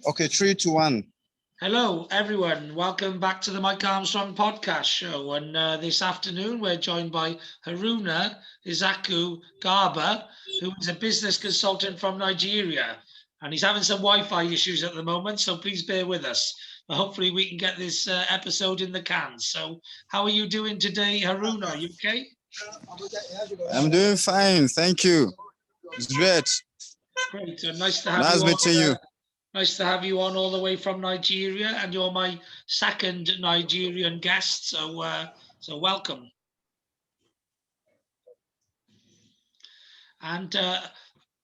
Okay, 3, 2, 1. Hello, everyone. Welcome back to the Mike Armstrong podcast show. And this afternoon, we're joined by Haruna Garba, who is a business consultant from Nigeria. And he's having some Wi-Fi issues at the moment, so please bear with us. But hopefully, we can get this episode in the can. So, how are you doing today, Haruna? Are you okay? I'm doing fine, thank you. It's great. Great. Nice to have Nice you on. meeting you. Nice to have you on all the way from Nigeria, and you're my second Nigerian guest, so welcome. And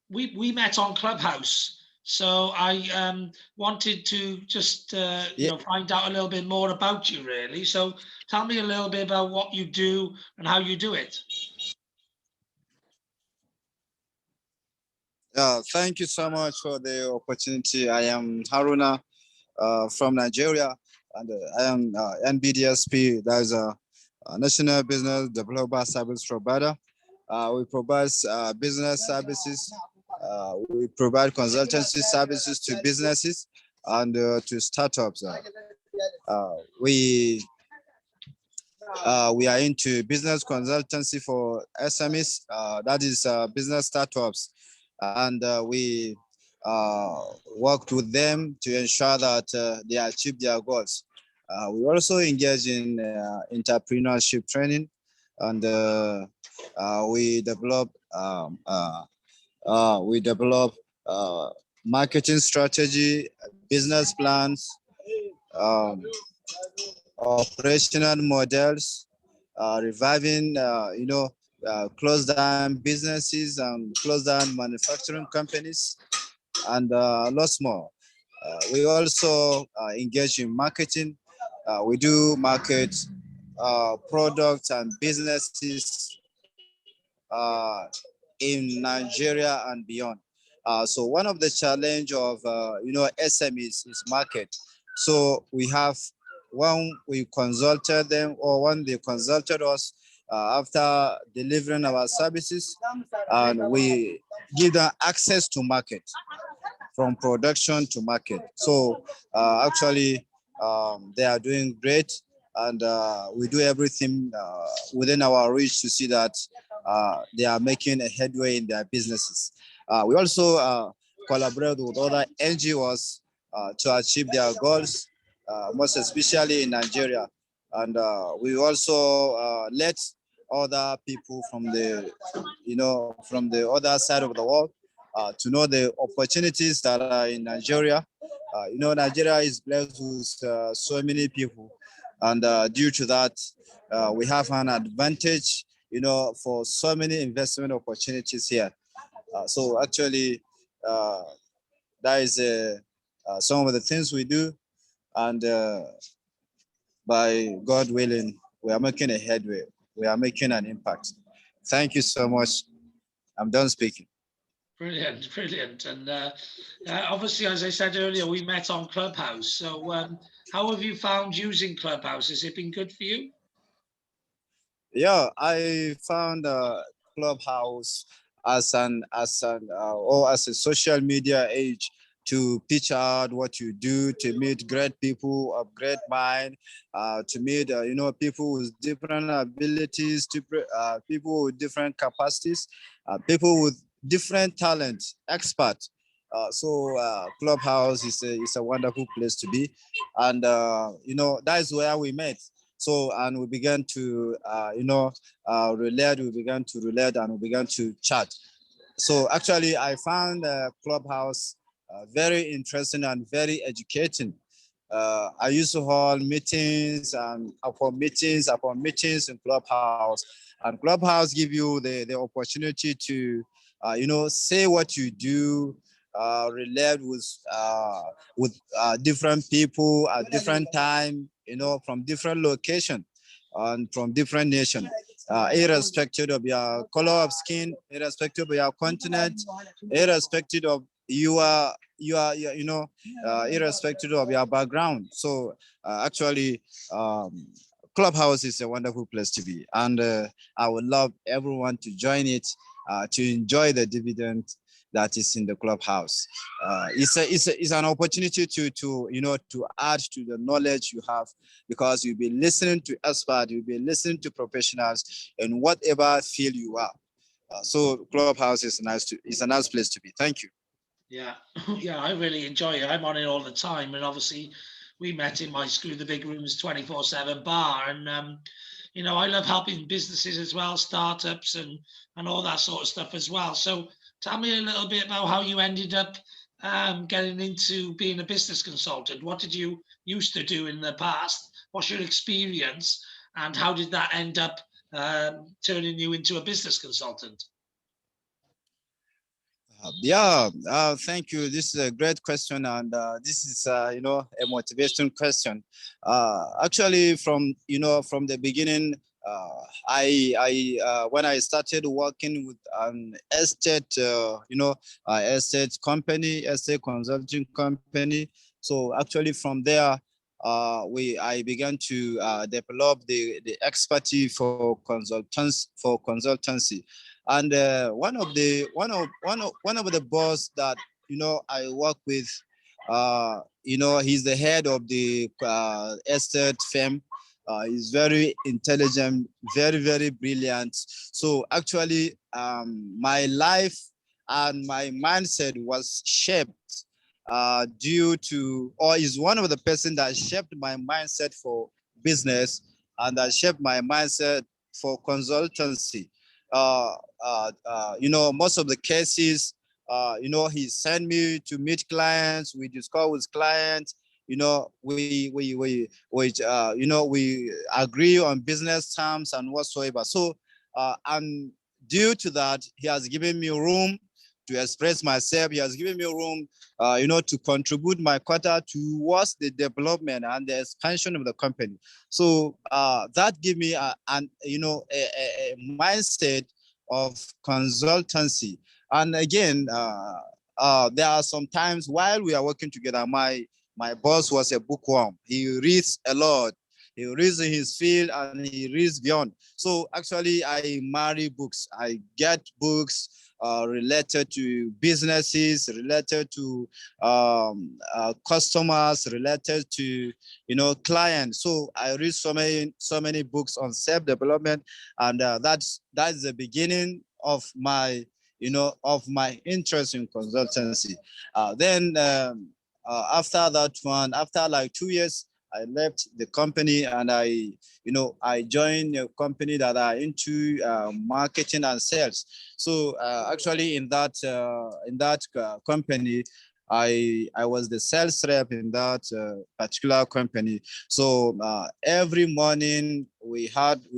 we met on Clubhouse, so I wanted to just find out a little bit more about you, really. So tell me a little bit about what you do and how you do it. Thank you so much for the opportunity. I am Haruna from Nigeria, and I am NBDSP, that is a National Business Developer Service Provider. We provide business services. We provide consultancy services to businesses and to startups. We are into business consultancy for SMEs, that is business startups, and we worked with them to ensure that they achieve their goals. We also engage in entrepreneurship training, and we develop marketing strategy, business plans, um, operational models, reviving, closed down businesses and closed down manufacturing companies, and lots more. We also engage in marketing. We do market products and businesses in Nigeria and beyond. So one of the challenge of SMEs is market. So we have, when we consulted them or when they consulted us after delivering our services, and we give them access to market, from production to market. So actually, they are doing great, and we do everything within our reach to see that they are making a headway in their businesses. We also collaborate with other NGOs to achieve their goals, most especially in Nigeria. And we also let other people from the other side of the world to know the opportunities that are in Nigeria. Nigeria is blessed with so many people, and due to that, we have an advantage, for so many investment opportunities here. So actually, that is some of the things we do, and by God willing, we are making a headway. We are making an impact. Thank you so much. I'm done speaking. Brilliant, brilliant. And obviously, as I said earlier, we met on Clubhouse. So how have you found using Clubhouse? Has it been good for you? Yeah, I found Clubhouse as a social media age to pitch out what you do, to meet great people of great mind, to meet people with different abilities, people with different capacities, people with different talents, experts. So Clubhouse is a wonderful place to be, and that is where we met. So, and we began to, relate, we began to relate, and we began to chat. So actually, I found Clubhouse very interesting and very educating. I used to hold meetings and upon meetings in Clubhouse. And Clubhouse give you the opportunity to, say what you do, relate with different people at different time, from different location and from different nation, irrespective of your color of skin, irrespective of your continent, irrespective of irrespective of your background. So actually, Clubhouse is a wonderful place to be, and I would love everyone to join it, to enjoy the dividend, that is in the clubhouse. It's an opportunity to add to the knowledge you have, because you'll be listening to experts, you'll be listening to professionals in whatever field you are. So clubhouse is a nice place to be. Thank you. Yeah, yeah, I really enjoy it. I'm on it all the time, and obviously, we met in my Screw the Big Rooms 24/7 bar, and I love helping businesses as well, startups and all that sort of stuff as well. So, tell me a little bit about how you ended up getting into being a business consultant. What did you used to do in the past? What's your experience, and how did that end up turning you into a business consultant? Thank you. This is a great question, and this is a motivation question. Actually, from the beginning, when I started working with an estate company, estate consulting company. So actually, from there, I began to develop the expertise for consultancy. And one of the boss that I work with, he's the head of the estate firm. He's very intelligent, very brilliant. So actually, my life and my mindset was shaped due to, or is one of the person that shaped my mindset for business, and that shaped my mindset for consultancy. Most of the cases, he sent me to meet clients. We discuss with clients. We agree on business terms and whatsoever. So, and due to that, he has given me room to express myself. He has given me room, to contribute my quota towards the development and the expansion of the company. So that gave me a mindset of consultancy. And again, there are some times while we are working together, my boss was a bookworm. He reads a lot. He reads in his field and he reads beyond. So actually, I marry books. I get books related to businesses, related to customers, related to clients. So I read so many books on self-development, and that's the beginning of my interest in consultancy. Then after like 2 years, I left the company, and I joined a company that are into marketing and sales. So actually, in that company, I was the sales rep in that particular company. So every morning we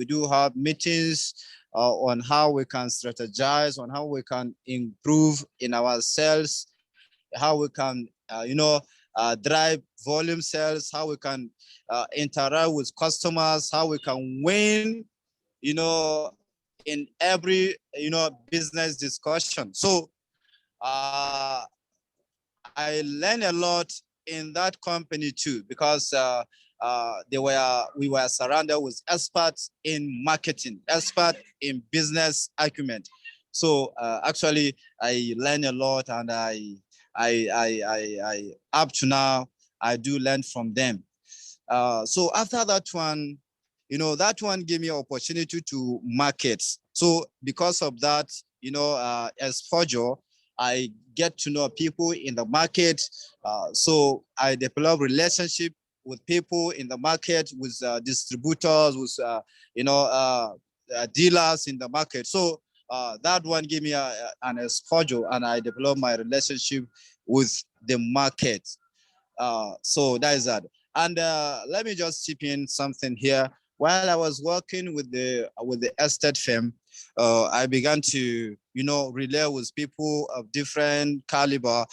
do have meetings on how we can strategize, on how we can improve in our sales, how we can drive volume sales, how we can interact with customers, how we can win, in every business discussion. So I learned a lot in that company too, because we were surrounded with experts in marketing, experts in business acumen. So actually, I learned a lot, and I up to now I do learn from them. So after that one, that one gave me opportunity to market. So because of that, exposure, I get to know people in the market. So I develop relationship with people in the market, with distributors, with dealers in the market. So that one gave me an exposure, and I developed my relationship with the market. So that is that. And let me just chip in something here. While I was working with the estate firm, I began to relay with people of different caliber.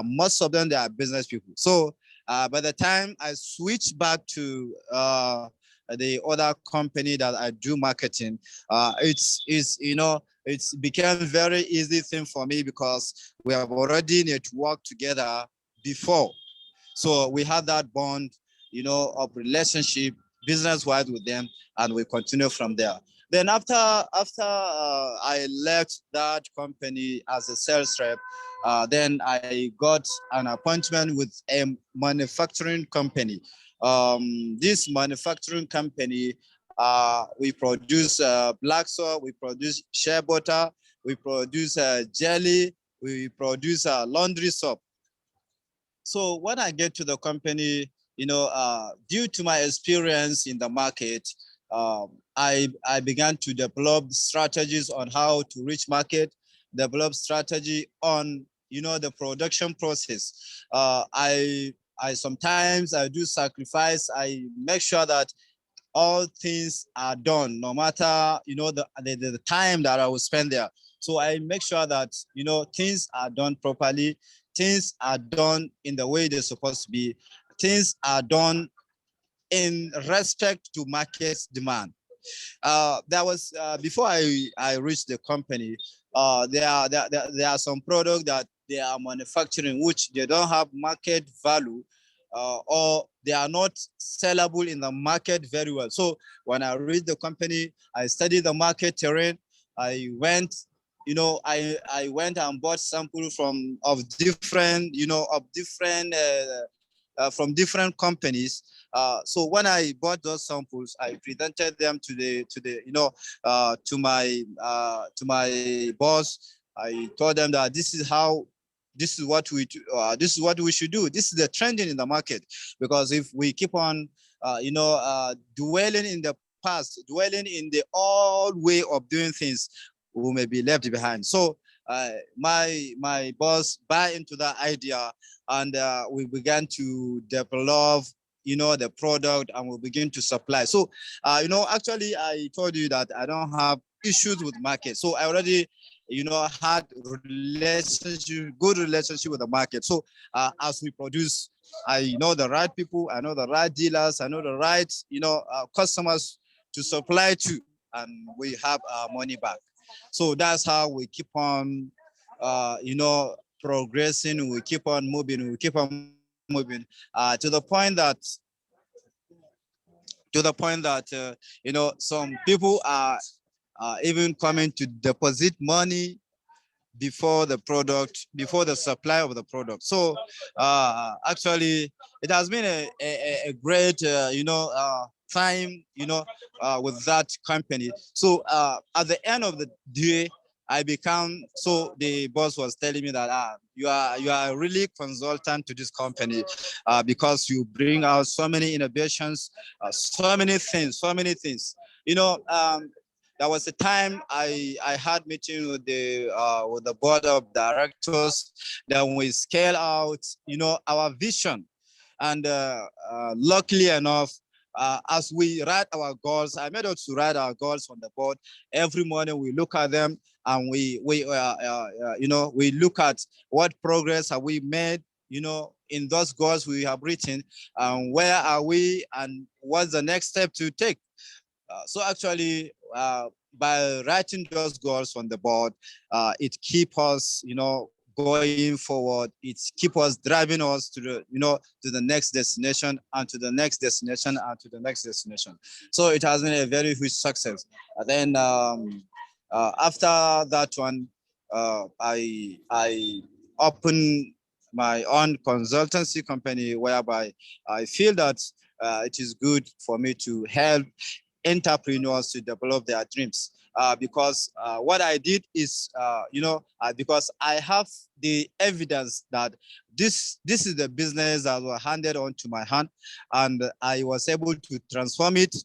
Most of them, they are business people. So by the time I switched back to the other company that I do marketing, it's became very easy thing for me, because we have already networked together before. So we had that bond, of relationship, business-wise with them, and we continue from there. Then after I left that company as a sales rep, Then I got an appointment with a manufacturing company. This manufacturing company, we produce black soil, we produce shea butter, we produce jelly, we produce laundry soap. So when I get to the company, due to my experience in the market, I began to develop strategies on how to reach market, develop strategy on the production process. I sometimes I do sacrifice. I make sure that all things are done, no matter the time that I will spend there. So I make sure that things are done properly, things are done in the way they're supposed to be, things are done in respect to market demand. That was before I reached the company. There are some products that they are manufacturing which they don't have market value, or they are not sellable in the market very well. So when I reached the company, I studied the market terrain. I went, I went and bought samples from different companies. So when I bought those samples, I presented them to my boss. I told them that this is what we should do. This is the trending in the market, because if we keep on dwelling in the past, dwelling in the old way of doing things, we may be left behind. So my boss buy into that idea, and we began to develop the product, and we begin to supply. So actually I told you that I don't have issues with market, so I already had good relationship with the market. So as we produce, I know the right people, I know the right dealers, I know the right customers to supply to, and we have our money back. So that's how we keep on progressing, we keep on moving, to the point that some people are even coming to deposit money before the supply of the product. So actually it has been a great time with that company. So at the end of the day, I become, so the boss was telling me that you are really consultant to this company, because you bring out so many innovations, so many things. There was a time I had meeting with the board of directors. Then we scale out our vision, and luckily enough, as we write our goals, I made us to write our goals on the board. Every morning we look at them, and we look at what progress have we made in those goals we have written, and where are we, and what's the next step to take. So actually, by writing those goals on the board, it keeps us, going forward. It keeps us driving us to the next destination, and to the next destination, and to the next destination. So it has been a very huge success. And then after that one, I opened my own consultancy company, whereby I feel that it is good for me to help entrepreneurs to develop their dreams. Because what I did is, because I have the evidence that this is the business that was handed on to my hand, and I was able to transform it.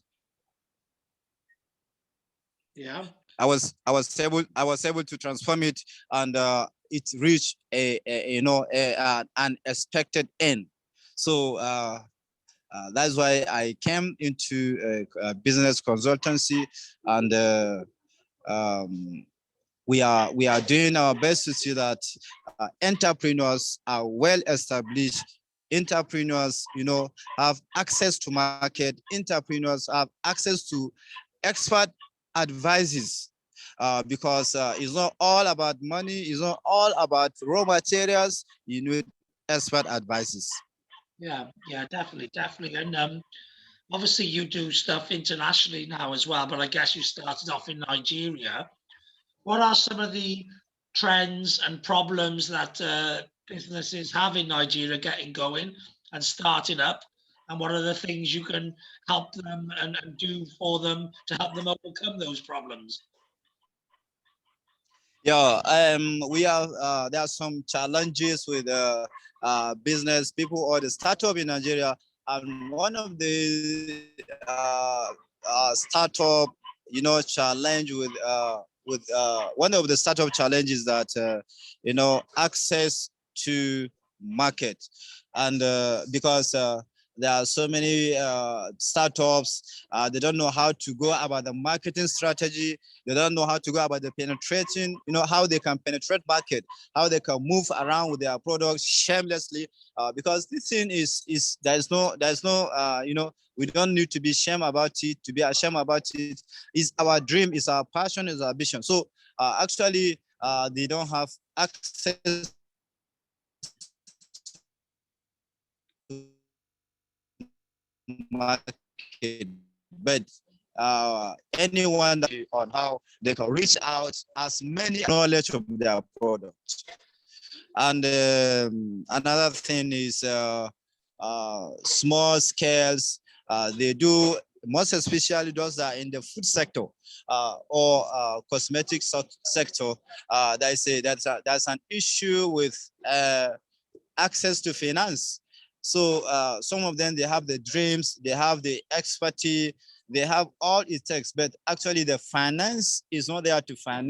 Yeah. I was able to transform it, and it reached an expected end. So that's why I came into a business consultancy, and we are doing our best to see that entrepreneurs are well established. Entrepreneurs, have access to market. Entrepreneurs have access to expert advices, because it's not all about money. It's not all about raw materials. You need expert advices. Yeah, definitely. And obviously you do stuff internationally now as well, but I guess you started off in Nigeria. What are some of the trends and problems that businesses have in Nigeria getting going and starting up, and what are the things you can help them and do for them to help them overcome those problems? Yeah, we are. There are some challenges with business people or the startup in Nigeria, and one of the startup, challenge with one of the startup challenges that access to market, and because there are so many startups, they don't know how to go about the marketing strategy. They don't know how to go about the penetrating, how they can penetrate market, how they can move around with their products shamelessly. Because this thing is there's no we don't need to be ashamed about it, to be ashamed about it. Is our dream, is our passion, is our vision. So actually they don't have access market, but anyone that on how they can reach out as many knowledge of their product. And another thing is small scales. They do, most especially those that are in the food sector or cosmetic sector. That's an issue with access to finance. So some of them, they have the dreams, they have the expertise, they have all it takes, but actually the finance is not there to fund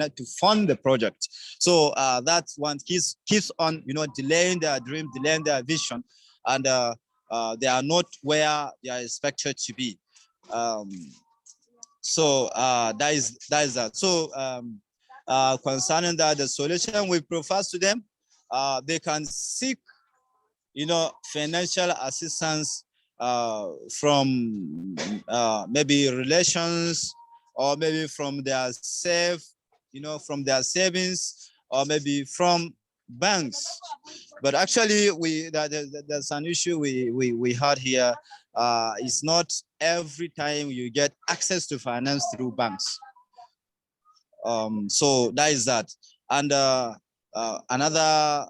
the project. So that one keeps on, delaying their dream, delaying their vision, and they are not where they are expected to be. So that is that. So concerning that, the solution we propose to them, they can seek financial assistance from maybe relations, or maybe from their from their savings, or maybe from banks. But actually, there's an issue we had here. It's not every time you get access to finance through banks. So that is that. And another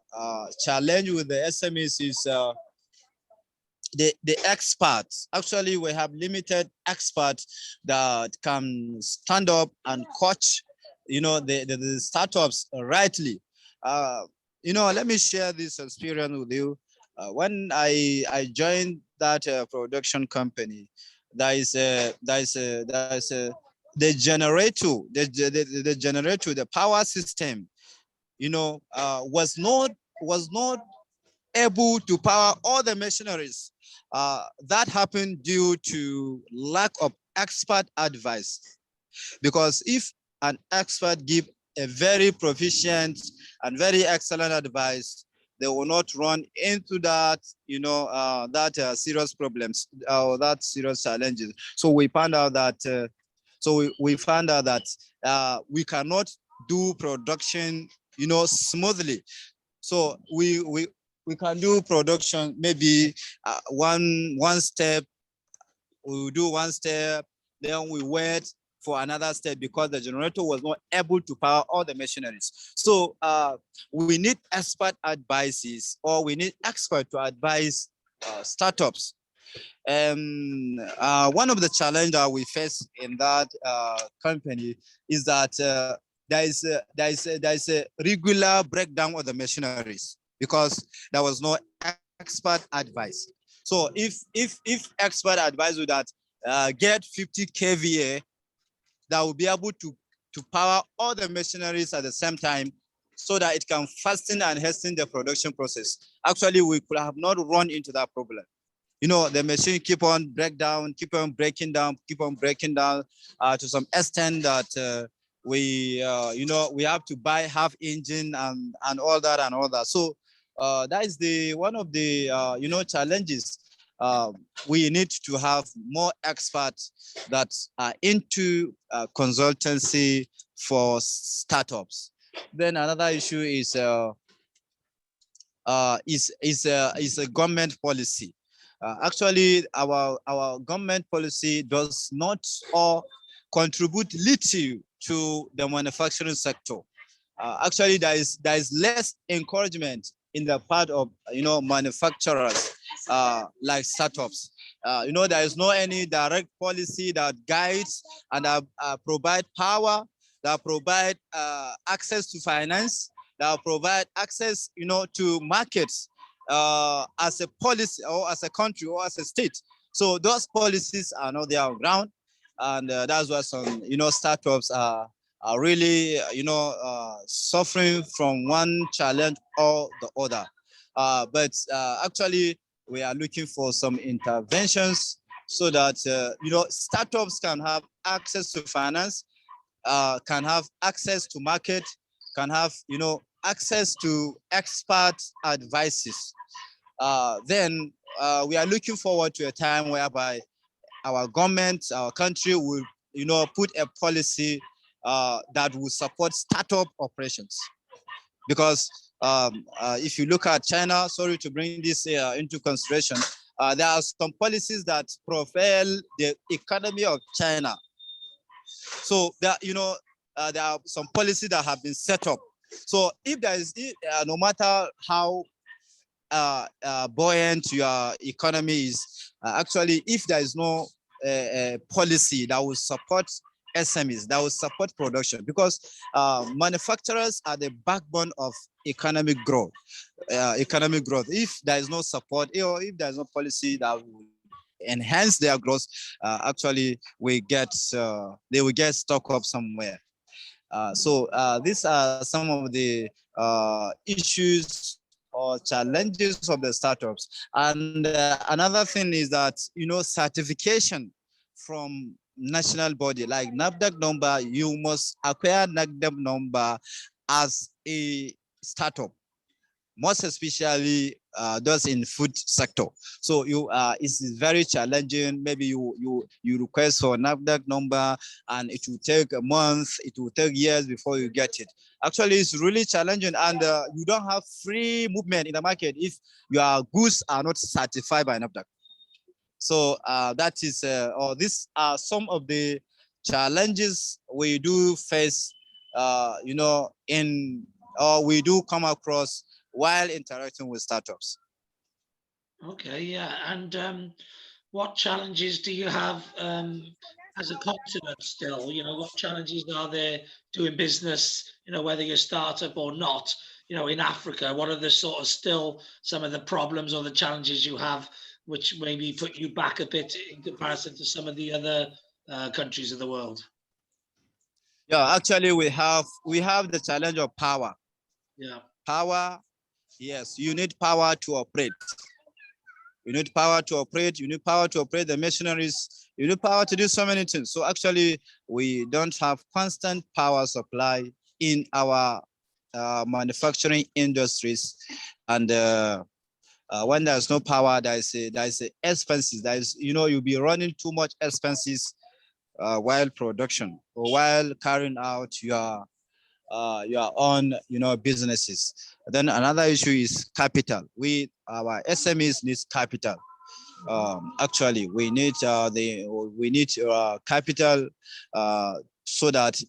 challenge with the SMEs is the experts. Actually, we have limited experts that can stand up and coach, the startups rightly. Let me share this experience with you. When I joined that production company, the generator, the generator, the power system, was not able to power all the machineries. That happened due to lack of expert advice. Because if an expert give a very proficient and very excellent advice, they will not run into that, serious problems or that serious challenges. So we found out that we cannot do production, smoothly. So we can do production maybe one step. We do one step, then we wait for another step because the generator was not able to power all the machineries. So we need expert advices, or we need expert to advise startups. One of the challenges that we face in that company is that there is a regular breakdown of the machineries because there was no expert advice. So if expert advise you that get 50 kVA, that will be able to power all the machineries at the same time, so that it can fasten and hasten the production process. Actually, we could have not run into that problem. The machine keep on breaking down to some extent that we have to buy half engine and all that. So that is one of the challenges. We need to have more experts that are into consultancy for startups. Then another issue is a government policy. Actually, our government policy does not or contribute little to the manufacturing sector. actually there is less encouragement in the part of manufacturers like startups. There is no any direct policy that guides and provide power, that provide access to finance, that provide access to markets as a policy or as a country or as a state. So those policies are not there on ground, and that's why some startups are really suffering from one challenge or the other. But actually, we are looking for some interventions so that startups can have access to finance, can have access to market, can have access to expert advices. Then we are looking forward to a time whereby our government, our country will put a policy that will support startup operations. Because if you look at China, sorry to bring this into consideration, there are some policies that propel the economy of China. So there are some policies that have been set up. So if there is, no matter how buoyant your economy is, actually, if there is no policy that will support SMEs, that will support production, because manufacturers are the backbone of economic growth. If there is no support, or if there is no policy that will enhance their growth, actually, they will get stuck up somewhere. So these are some of the issues or challenges of the startups. And another thing is that certification from national body like NAFDAC number. You must acquire NAFDAC number as a startup, most especially those in food sector. So it's very challenging. Maybe you request for NAFDAC number and it will take a month, it will take years before you get it. Actually, it's really challenging, and you don't have free movement in the market if your goods are not certified by NAFDAC. So that is, or these are some of the challenges we do face, we do come across while interacting with startups. Okay, yeah. And what challenges do you have as a continent still? What challenges are there doing business, whether you're a startup or not, in Africa? What are the sort of still some of the problems or the challenges you have, which maybe put you back a bit in comparison to some of the other countries of the world? Yeah, actually, we have the challenge of power. Yeah. Power, yes, you need power to operate. You need power to operate. You need power to operate the machineries. You need power to do so many things. So actually, we don't have constant power supply in our manufacturing industries. And when there's no power, there's expenses. You'll be running too much expenses while production or while carrying out your own businesses. Then another issue is capital. Our SMEs needs capital. Actually, we need capital so that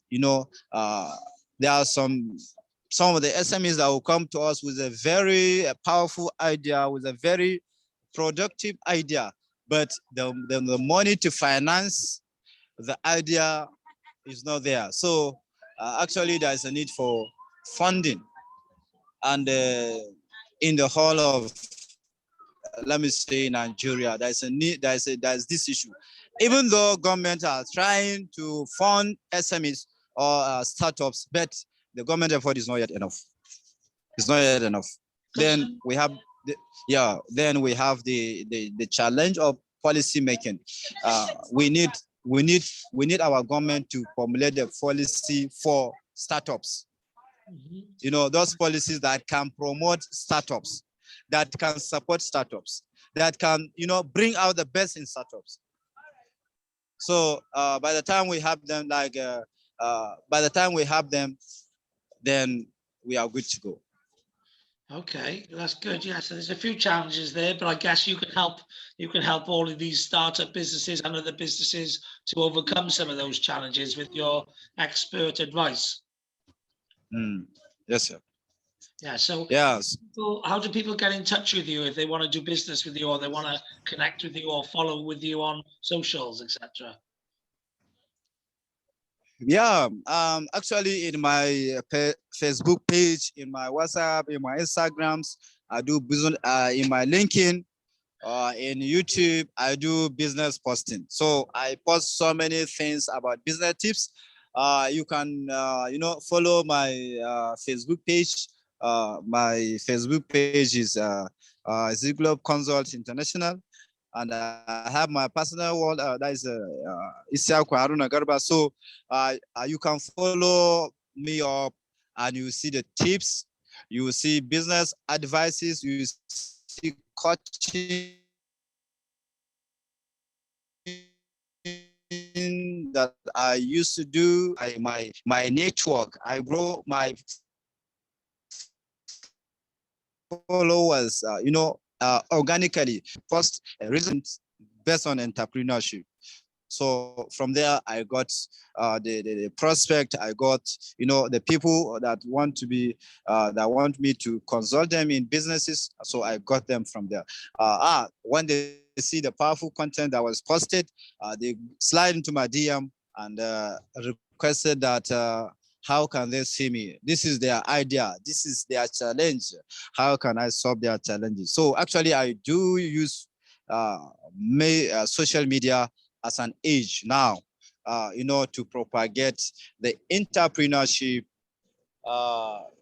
there are some of the SMEs that will come to us with a very powerful idea, with a very productive idea, but the money to finance the idea is not there. So actually, there is a need for funding, and in the whole of, let me say, Nigeria, there's a need. There's this issue. Even though governments are trying to fund SMEs or startups, but the government effort is not yet enough. It's not yet enough. Then we have the challenge of policy making. We need our government to formulate a policy for startups. Those policies that can promote startups, that can support startups, that can bring out the best in startups. So by the time we have them, then we are good to go. Okay, that's good. Yeah, so there's a few challenges there, but I guess you can help all of these startup businesses and other businesses to overcome some of those challenges with your expert advice. Yes, sir. Yeah. So Yes. how do people get in touch with you if they want to do business with you, or they want to connect with you, or follow with you on socials, etc.? Yeah. Actually, in my Facebook page, in my WhatsApp, in my Instagrams, I do business. In my LinkedIn, in YouTube, I do business posting. So I post so many things about business tips. You can, follow my Facebook page. My Facebook page is Ziglobe Consult International, and I have my personal one. That is Isiaku Haruna Garba. So you can follow me up, and you see the tips. You see business advices. You see coaching that I used to do. My network. I grow my followers. Organically. First, based on entrepreneurship. So from there, I got the prospect. I got the people that want to be that want me to consult them in businesses. So I got them from there. When they see the powerful content that was posted, they slide into my DM and requested that how can they see me? This is their idea. This is their challenge. How can I solve their challenges? So actually, I do use social media as an age now, to propagate the entrepreneurship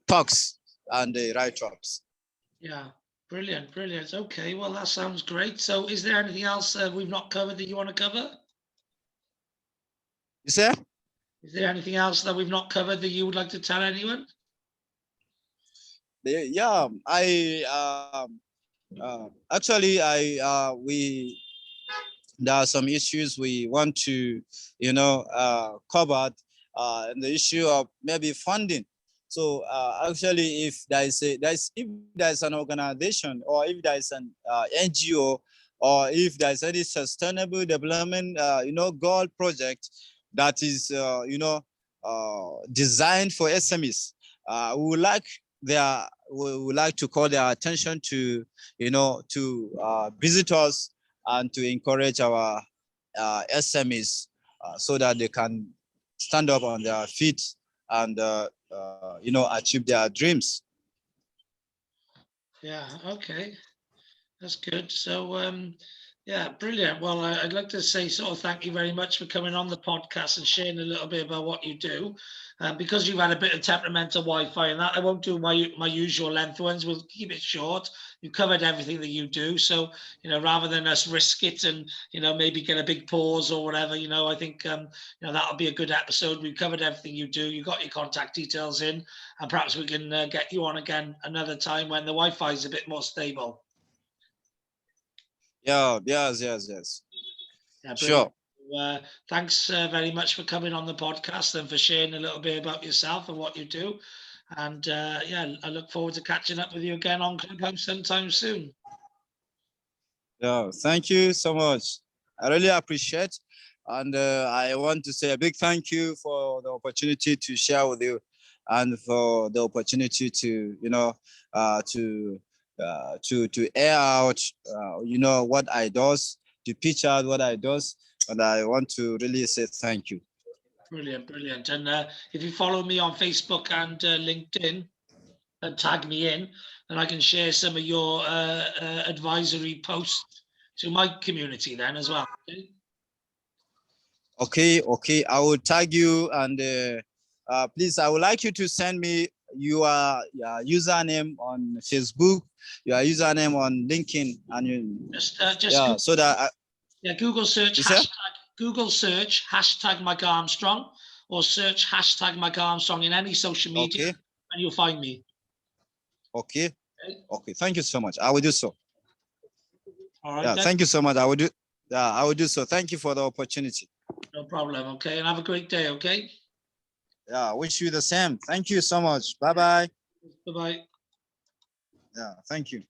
talks and the write-ups. Yeah. Brilliant. Brilliant. Okay. Well, that sounds great. So, is there anything else we've not covered that you want to cover? You say? Is there anything else that we've not covered that you would like to tell anyone? Yeah, actually, we there are some issues we want to, cover. The issue of maybe funding. So actually, if there is an organization, or if there is an NGO, or if there is any sustainable development, goal project that is, designed for SMEs, we would like we would like to call their attention to, visitors, and to encourage our SMEs so that they can stand up on their feet and achieve their dreams. Yeah. Okay. That's good. So, yeah, brilliant. Well, I'd like to say sort of thank you very much for coming on the podcast and sharing a little bit about what you do. Because you've had a bit of temperamental Wi-Fi and that, I won't do my usual length ones. We'll keep it short. You covered everything that you do. So, rather than us risk it and, maybe get a big pause or whatever, I think, that'll be a good episode. We covered everything you do. You got your contact details in, and perhaps we can get you on again another time when the Wi-Fi is a bit more stable. Yeah, yes. Yeah, brilliant. Sure. Thanks very much for coming on the podcast and for sharing a little bit about yourself and what you do. And yeah, I look forward to catching up with you again on Clubhouse sometime soon. Yeah, thank you so much. I really appreciate, and I want to say a big thank you for the opportunity to share with you, and for the opportunity to, to air out, what I does, to pitch out what I does, and I want to really say thank you. Brilliant, brilliant. And if you follow me on Facebook and LinkedIn and tag me in, then I can share some of your advisory posts to my community then as well. Okay. I will tag you, and please, I would like you to send me your username on Facebook, your username on LinkedIn, and Just yeah, Google, so that yeah, Google search you say? hashtag Mike Armstrong, or search hashtag Mike Armstrong in any social media, Okay, and you'll find me. okay, Okay? okay. Thank you so much. I will do so. All right Yeah, then. thank you so much. I will do. Yeah, I will do so. Thank you for the opportunity. No problem. Okay, and have a great day. Okay. Yeah, I wish you the same. Thank you so much. Bye bye. Bye bye. Yeah, thank you.